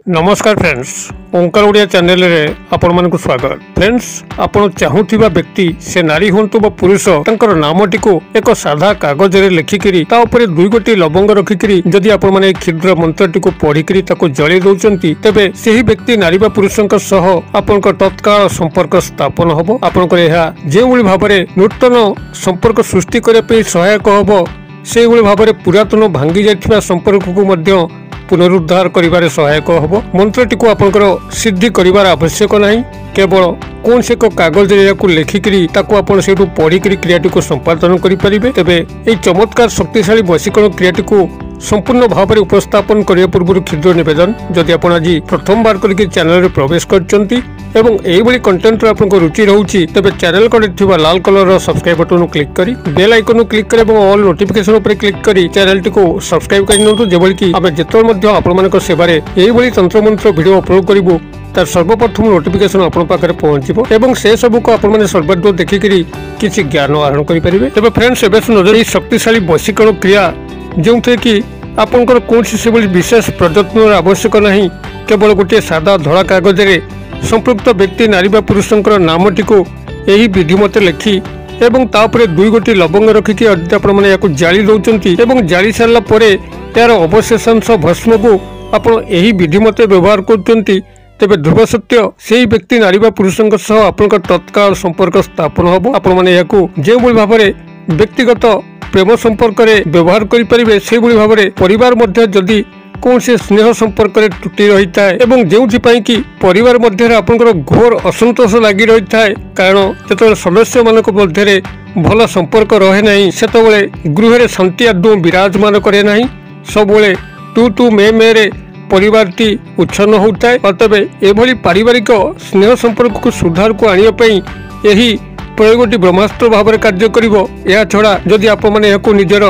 नमस्कार फ्रेंड्स, ओंकार ओडिया चैनल रे आपण मानकु स्वागत। फ्रेंड्स, आपण चाहुथिबा व्यक्ति से नारी होंतु बा पुरुष तंकर नामटी को एक साधा कागज रे लिखिकरी ता ऊपर दुई गोटी लवंग रखिकरी जदि आपण माने क्षुद्र मंत्रटी को पढ़िकरी ताको जळै दउचंती तेबे सेही व्यक्ति नारी बा पुरुषक सह आपनक तत्काल संपर्क स्थापन हबो। आपनकर एहा जे उली भाबरे नूतन संपर्क सृष्टि करे पे सहायक हबो, से उली भाबरे पुरातन भांगी जायथिबा संपर्क को मध्य पुनरुद्धार करिबारे सहायक हबो। मंत्रटी को आपनकर सिद्धि करिबार आवश्यक नहीं, केवल कौन से कागज लिखिकी आपड़ से पढ़िकी क्रियाटी को संपादन करें। तेबे यह चमत्कार शक्तिशाली वशीकरण क्रियाटी को संपूर्ण भाव में उपस्थापन करने पूर्व क्षुद्र निवेदन, जदि आप आज प्रथम बार करके चैनल में प्रवेश करछंती एवं एही कंटेंट आपको रुचि रहुछि तेबे चैनल को लाल कलर सब्सक्राइब बटन क्लिक करी बेल आइकन क्लिक करी और ऑल नोटिफिकेशन पर क्लिक करी चैनल टी को सब्सक्राइब कर नियंतु, जेबोली कि आमे जेतोल मध्ये आपण मानक सेवारे एही तंत्र मंत्र वीडियो अपलोड करिवु तार सर्वप्रथम नोटिफिकेशन आपण पाखरे पहुंचिबो एवं से सब को आपण माने सर्वदूर देखिकरी किछि ज्ञान आहरण करि परिबे। तेबे फ्रेंड्स, एबे नजर ई शक्तिशाली वशीकरण क्रिया जोंथे कि आपनकर कोनसी से विशेष प्रयत्न आवश्यक नहीं, केवल गोटे सादा धड़ा कागज रे संपृक्त व्यक्ति नारी बा पुरुषंकर नामटी को यही विधि मत लिखि एवं तापरे दुई गोटी लवंग रखिकी आपण माने याको जाली दउचंती एवं जाली सारला परे यार अवशेषांश भस्म को आपण यही विधि मत व्यवहार करचंती तेबे ध्रुव सत्य सेही व्यक्ति नारी बा पुरुषंक सह आपनकर तत्काल संपर्क स्थापन हबो। आपण माने याको जे बोली भाबरे व्यक्तिगत प्रेम संपर्क रे व्यवहार करि परिबे से बोली भाबरे परिवार मध्य जदि कौन से स्नेह संपर्क रे टूटी रही थाए एवं जेउथि कि परिवार मध्य आपनकर घोर असंतोष लागि रही थाए, कारण जतबेले सदस्य मानक मध्य भल संपर्क रहे नहीं सेतबेले गृह रे शांति आदौ विराजमान करे नहीं, सबबेले तू तू मे रे परिवारटी उच्छन्न होता है। अतबे एभली पारिवारिक स्नेह संपर्क को सुधार को आनिया पई एही प्रयोगटी ब्रह्मास्त्र भाव में कार्य करिवो। या छड़ा जदि आप माने याको निजर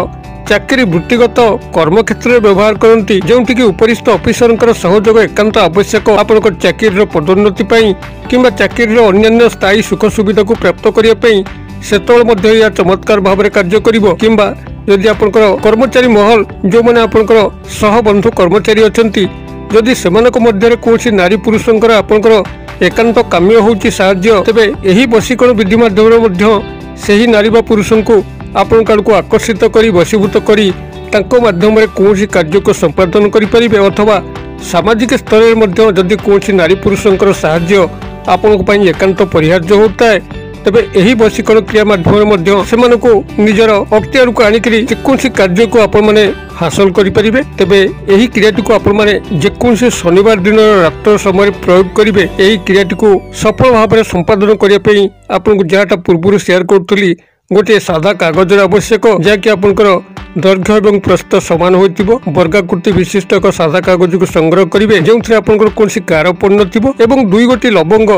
चाकरी वृत्तिगत कर्म क्षेत्र में व्यवहार करती जोंठी कि उपरिस्थ ऑफिसर सहयोग एकांत आवश्यक आपनकर चाकरी पदोन्नति पई किंबा चाकरी अन्य स्थायी सुख सुविधा को प्राप्त करिया पई सेतल मध्य या चमत्कार भाव में कार्य करिवो। किंबा जदि आपनकर कर्मचारी महल जो माने आपनकर सहबंधु कर्मचारी अछंती जदि सेमानक मध्य कोनसी नारी पुरुषंकर आपनकर एकांत काम्य होउची साहाय्य, तेबे एही वशीकरण विधि माध्यम मध्य सेही नारी बा पुरुषन को आपण काल को आकर्षित करी वशीभूत करी तांको माध्यम रे कोनसी कार्य को संपादन करि परिबे अथवा सामाजिक स्तर रे मध्य जदि कोनसी नारी पुरुषंकर साहाय्य आपन पई एकांत परिहार्य होता है, तेबे एही वशीकरण क्रिया माध्यम मध्य सेमान को निजर अख्तियार को आनिकरी जेकोनसी कार्य को आपण माने हासिल करि परिबे। तेबे एही क्रियाटी को आपण माने जेकोनसी शनिवार दिन रात्र समय प्रयोग करिवे। एही क्रियाटी को सफल भाव में संपादन करिया पई आपन को जाटा पूर्व शेयर करथली गोटे सादा कागज आवश्यक जहाँकि आपनकर दैर्घ्य एवं प्रस्थ सामान होइतिबो। वर्गाकृति विशिष्ट एक सादा कागज को संग्रह करिवे जोंथरे आपनकर कोनसी कार पड़ नथिबो एवं दुई गोटी लवंग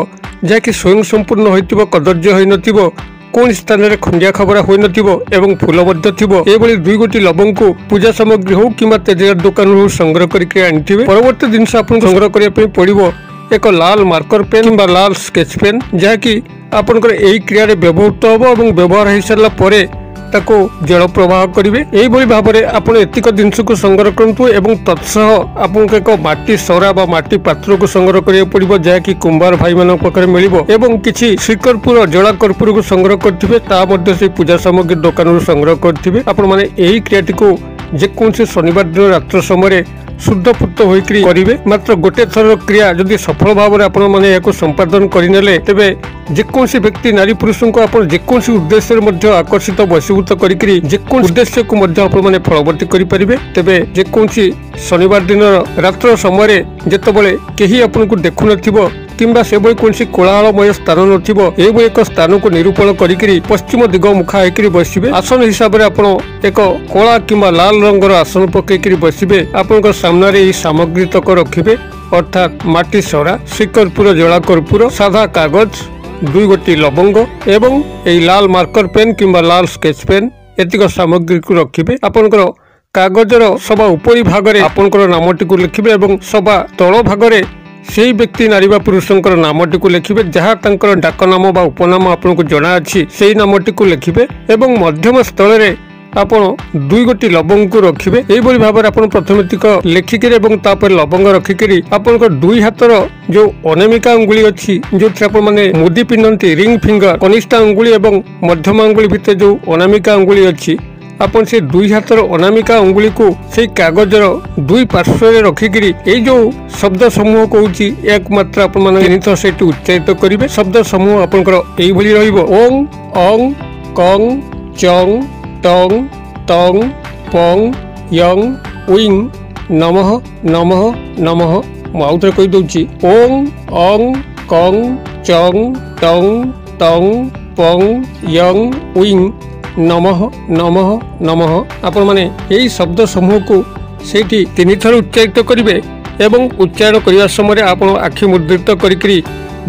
जहाँकि स्वयं संपूर्ण होइतिबो, कदर्य होई नथिबो, कौन स्थान में खंडिया खबरा होई नथिबो एवं फूल मध्य थिबो। एभली दुई गोटी लवंग को पूजा सामग्री हो किंबा तेजर दुकान हो संग्रह करके आनिथिबे। परवर्ती दिन आपन संग्रह करिया पे पड़िबो एक लाल मार्कर पेन किंबा लाल स्केच पेन जहाँकि आपनकर एही क्रिया रे व्यवहृत हबो एवं व्यवहार हो सारा परे ताको जल प्रवाह करिवे। एही भली भाबरे आपण एतिक जिनिस को संग्रह करंतु एवं तत्सह आपन एक माटी सरा बा माटी पात्र को संग्रह करिया पड़िबो जहाँकि कुंभार भाई मान पाखरे मिलिबो एवं किछि श्रीकर्पूर जला कर्पूर को संग्रह करथिबे ता मध्ये से पूजा सामग्री दुकान संग्रह करथिबे। आपण माने एही क्रियाटी को जेकोनसी शनिवार दिन रात्र समय शुद्ध पुत होइकरी करिवे। मात्र गोटे थर क्रिया जदि सफल भाव में आपण माने याको संपादन करिनेले तेबे जेकोनसी व्यक्ति नारी पुरुषों को आपण जेकोनसी उद्देश्य मध्य आकर्षित वशीभूत करिकरी जेकोनसी उद्देश्य को मध्य आपण माने फलवर्ती करि परिबे। तेबे जेकोनसी शनिवार दिन रात्र समय जेतबेले केही आपण को देखु नथिबो किंबा सेबई कोनसी कोलाहलमय स्थान नथिबो एबो एक स्थान को निरूपण करिकरी पश्चिम दिग मुखा होइकरी बसिबे। आसन हिसाब रे आपण एक कोला किंबा लाल रंगर आसन पकेकरी बसिबे। आपनकर सामने रे ई सामग्री तक रखिबे, अर्थात माटी सरा, श्रीकर्पूर जला कर्पूर, सादा कागज, दुई गोटी लवंग एवं एई लाल मार्कर पेन किंबा लाल स्केच पेन एतिक सामग्री को रखिबे। आपनकर कागजर सभा उपरी भागरे आपनकर नामटी को लिखिबे एवं सभा तळ भागरे सेही व्यक्ति नारी बा पुरुषंकर नामटी को लिखिबे जहाँ तांकर डाक नाम बा उपनाम आपनको जଣା अछि सेही नामटी को लिखिबे एवं मध्यम स्थल रे ଆପଣ 2 ଗୋଟି ଲବଙ୍ଗ को रखिबे एबोली भाबरे आपण प्रथमेतिक लेखिकरी एवं तापर लवंग रखिकरी आपनकर 2 हातर जो अनामिका अंगुली अछि जो आपण माने मुदी पिनंती रिंग फिंगर कनिष्ठ अंगुली एवं मध्यम अंगुली भितर जो अनामिका अंगुली अछि आपण से 2 हातर अनामिका अंगुली को से कागजर 2 पार्श्व रे रखिकरी ए जो शब्द समूह कहूची एक मात्रा आपण माने नित सेटु उच्चारित करिवे शब्द समूह आपनकर एई भली रहिबो ओं अं कं चं टं टंग पंग यंग उइंग नमः नमः नमः माउथरे कहि दउची ओं अं कं चंग टंग टंग पंग यंग उइंग नमः नमः नमः आपण माने एई शब्द समूह को सेठी 3 थर उच्चारित करिवे एवं उच्चारण करिया समय आपण आखि मुद्रित करिकरी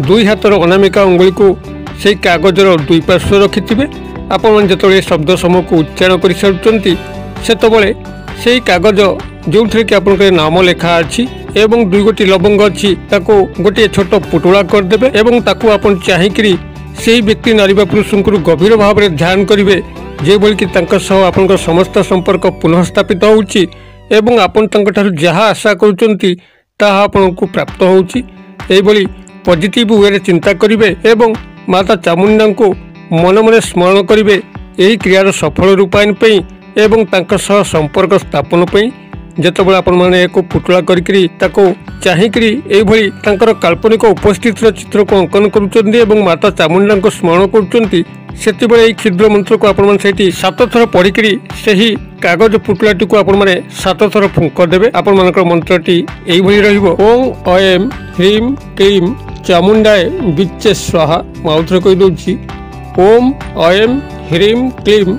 2 हातर अनामिका अंगुली को सेई कागजर 2 पार्श्व रखिथिबे आपण जतले शब्द समूह को उच्चारण करि सारुचंती सेतबळे सेई कागज जोथरे कि आपण के नाम लेखा अछि एवं 2 गोटी लवंग अछि ताको गोटे छोट पुटुळा कर देबे एवं ताको आपण चाहिकरी सेई व्यक्ति नारी बा पुरुषंकु गभीर भाव रे ध्यान करिवे जे बोल कि तांका सह आपनका समस्त संपर्क पुनः स्थापित होउची एवं आपण तांका थारु जहा आशा करूचंती ताहा आपनकु प्राप्त होउची एई बोली पॉजिटिव वे रे चिंता करिवे एवं माता चामुंडा को मन मन स्मरण करिवे एही क्रियार सफल रूपायन पई एवं तांका सह संपर्क स्थापन पई जेतबेला आपण माने एको पुटुळा करिकरी ताको चाहिकरी एई भली तांकर काल्पनिक उपस्थितिर चित्र को अंकन करूचंती एवं माता चामुंडा को स्मरण करूचंती सेतिबेले एई क्षुद्र मंत्र को आपण माने सेठी 7 थर पढिकरी सेही कागज पुटुळाटी को आपण माने 7 थर फुंक देबे आपण मानकर मंत्रटी एई भली रहिबो ओम अयम ह्रीम क्लीम चामुंडाय विच्चे स्वाहा माउथरे कहि दउची ओम अयम ह्रीम क्लीम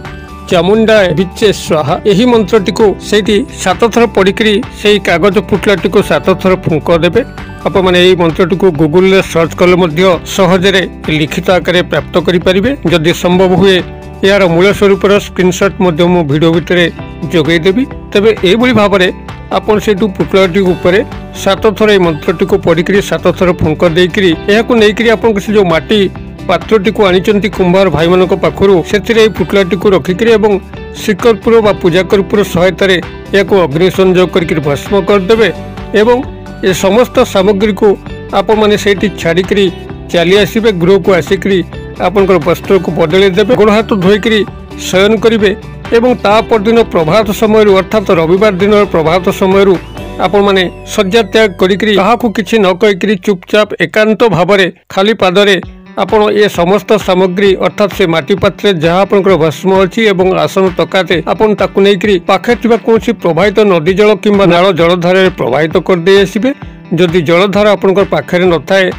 चामुंडाय विच्चे स्वाहा एही मंत्रटी को सेठी 7 थर पढिकरी सेही कागज पुटुळाटी को 7 थर फुंक देबे आप माने एही मंत्रटी को गूगल रे सर्च कले मध्य सहजरे लिखित आकारे प्राप्त करि परिबे जदि संभव हुए यार मूल स्वरूप स्क्रीनशॉट मध्य मो वीडियो भितरे जोगै देबी तबे एही भली भाबरे आपण सेटु पुटुळाटी ऊपर 7 थर ए मंत्रटी को पढिकरी 7 थर फुंक देइकरी एहाकु नेइकरी आपण से जो माटी पात्रटी को आनिचंती कुंभार भाई मानक पाखरु सेथिरे पुटुळाटी को रखिकरी एवं श्रीकरपुर बा पूजा करपुर सहायतारे याको अग्नि संयोग करके भस्म कर देबे एवं ए समस्त सामग्री को आपण माने सेठी छाड़िकरी चली आसीबे गृह को आसिकरी आपनकर वस्त्र को बदले देबे गोड़ हाथ धोइकरी शयन करिवे एवं ता परदिन प्रभात समय अर्थात रविवार दिन प्रभात समय आपण माने सज्जा त्याग करिकरी काहाकू किछि न कहिकरी चुपचाप एकांत भावरे खाली पादरे आपण ए समस्त सामग्री अर्थात से माटी पात्रे जहाँ आपनकर भस्म अछि एवं आसन तकाते आपण ताकु नेकरी पाखे थिबा कोनसी प्रवाहित नदी जल किंबा नाଳ जलधार रे प्रवाहित कर दे आसीबे जदि जलधार आपनकर पाखे रे नथाए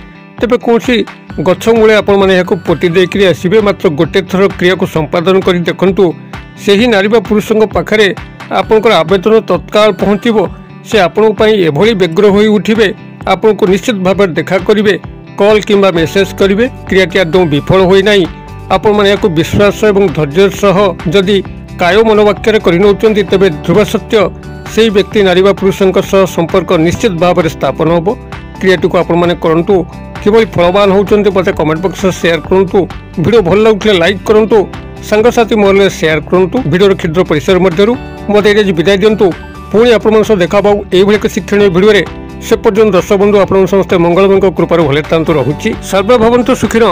तेबे कोनसी गछ मूले आपण माने याको पोटी देकरी आसीबे मात्र गोटे थर क्रिया को संपादन करि देखंतु सेही नारी बा पुरुषंक पाखरे आपनकर आवेदन तत्काल पहुंचिबो से आपण पई एभली व्यग्र होई उठिबे आपण को निश्चित भाबे देखा करिवे कॉल किंबा मेसेज करिवे क्रियाटी आदौ विफल होई नाही आपण माने याको विश्वास एवं धैर्य सह जदि काय मनोवाक्य रे करि नउचंती तबे ध्रुव सत्य सेही व्यक्ति नारी बा पुरुषंक सह संपर्क निश्चित भाव रे स्थापन होबो क्रियाटी को आपण माने करंतु किबोली फलवान होउचंती पते कमेंट बॉक्स रे शेयर करंतु वीडियो भल लागुले लाइक करंतु संगसाथी मोहल्ले शेयर करंतु वीडियो क्षुद्र परिसर मध्यरु मते एज विदाय दियंतु पुणी आपण सह देखा पाऊ एई भली एक शिक्षणीय वीडियो रे से पर्यंत दर्शक बंधु आप समस्ते मंगलमय कृपार भले रहुची सर्वे भवन्तु सुखिन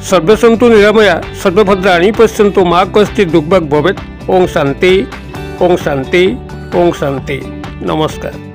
सर्वे सन्तु निरामया सर्वे भद्राणि पश्यन्तु मा कश्चित् दुर्भाग् भवेत् ओम शांति ओम शांति ओम शांति नमस्कार।